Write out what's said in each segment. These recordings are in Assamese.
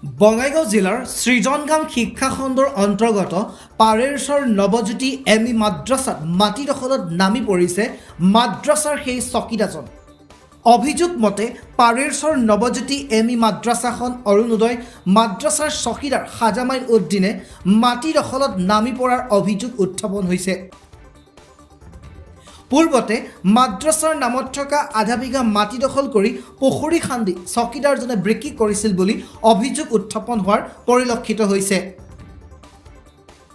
বঙাইগাঁও জিলাৰ সৃজনগাম শিক্ষা খণ্ডৰ অন্তৰ্গত পাৰেৰছৰ নৱজ্যোতি এমই মাদ্ৰাছাত মাটি দখলত নামি পৰিছে মাদ্ৰাছাৰ সেই চকীদাৰজন। অভিযোগ মতে পাৰেৰছৰ নৱজ্যোতি এমই মাদ্ৰাছাখন অৰুণোদয় মাদ্ৰাছাৰ চকীদাৰ হাজামাইন উদ্দিনে মাটি দখলত নামি পৰাৰ অভিযোগ উত্থাপন হৈছে। পূৰ্বতে মাদ্ৰাছাৰ নামত থকা আধা বিঘা মাটি দখল কৰি পুখুৰী খান্দি চকীদাৰজনে বিক্ৰী কৰিছিল বুলি অভিযোগ উত্থাপন হোৱাৰ পৰিলক্ষিত হৈছে।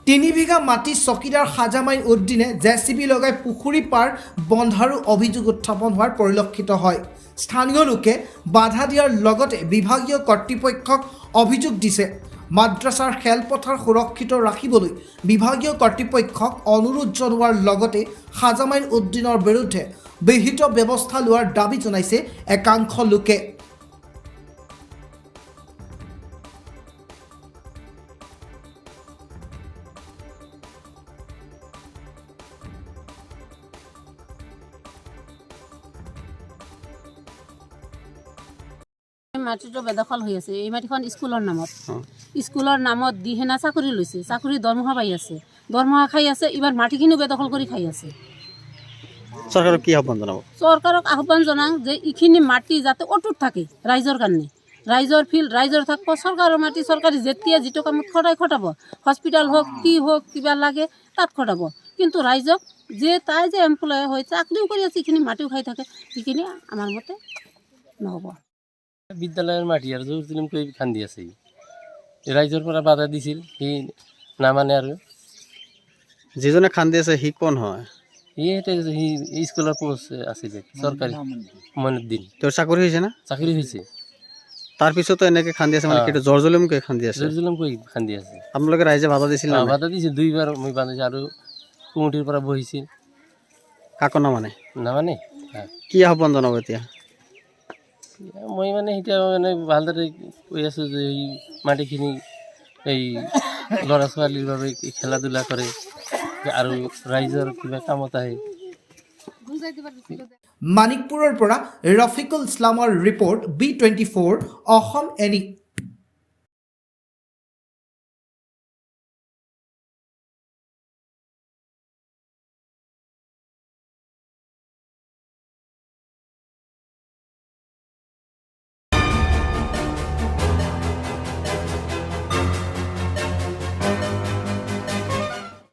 3 বিঘা মাটি চকীদাৰ হাজামাইন উদ্দিনে জেচিবি লগাই পুখুৰী পাৰ বন্ধাৰো অভিযোগ উত্থাপন হোৱাৰ পৰিলক্ষিত হয়। স্থানীয় লোকে বাধা দিয়াৰ লগতে বিভাগীয় কৰ্তৃপক্ষক অভিযোগ দিছে। মাদ্ৰাছাৰ খেলপথাৰ সুৰক্ষিত ৰাখিবলৈ বিভাগীয় কৰ্তৃপক্ষক অনুৰোধ জনোৱাৰ লগতে হাজামাইন উদ্দিনৰ বিৰুদ্ধে বিহিত ব্যৱস্থা লোৱাৰ দাবী জনাইছে একাংশ লোকে। মাটিটো বেদখল হৈ আছে। এই মাটিখন স্কুলৰ নামত দি হেনা চাকৰি লৈছে, চাকৰি দৰমহা পাই আছে, দৰমহা খাই আছে, এইবাৰ মাটিখিনিও বেদখল কৰি খাই আছে। চৰকাৰক কি আহ্বান জনাব? চৰকাৰক আহ্বান জনাওঁ যে এইখিনি মাটি যাতে অটুট থাকে ৰাইজৰ কাৰণে, ৰাইজৰ ফিল্ড ৰাইজৰ থাকিব, চৰকাৰৰ মাটি চৰকাৰী যেতিয়া যিটো কামত খটাব, হস্পিটেল হওক কি হওক কিবা লাগে তাত খটাব, কিন্তু ৰাইজক যে তাই যে এমপ্লয় হৈ চাকৰিও কৰি আছে এইখিনি মাটিও খাই থাকে, সেইখিনি আমাৰ মতে নহ'ব। বিদ্যালয়ৰ মাটি আৰু জোৰ জুলুম কৰি খান্দি আছে, ৰাইজৰ পৰা বাধা দিছিল, সি নামানে আৰু। যিজনে খান্দি আছে সি কোন হয়? সি স্কুলৰ পোষ্ট আছিলে চৰকাৰী মইনুদ্দিন। তেওঁৰ চাকৰি হৈছে না? চাকৰি হৈছে। তাৰপিছতো এনেকৈ খান্দি আছে, মানে সেইটো জৰ জুলুমকৈ খান্দি আছে। জোৰ জুলুম কৰি খান্দি আছে। আপোনালোকে ৰাইজে বাধা দিছিল না? বাধা দিছিল, 2বাৰ মই বান্ধিছোঁ আৰু কুমুটিৰ পৰা বহিছিল। কাকো নামানে? নামানে। কি আহ্বান জনাব এতিয়া? মই মানে এতিয়া মানে ভালদৰে কৈ আছোঁ যে এই মাটিখিনি এই ল'ৰা ছোৱালীৰ বাবে খেলা ধূলা কৰে আৰু ৰাইজৰ কিবা কামত আহে। মানিকপুৰৰ পৰা ৰফিকুল ইছলামৰ ৰিপৰ্ট B24 অসম এনি।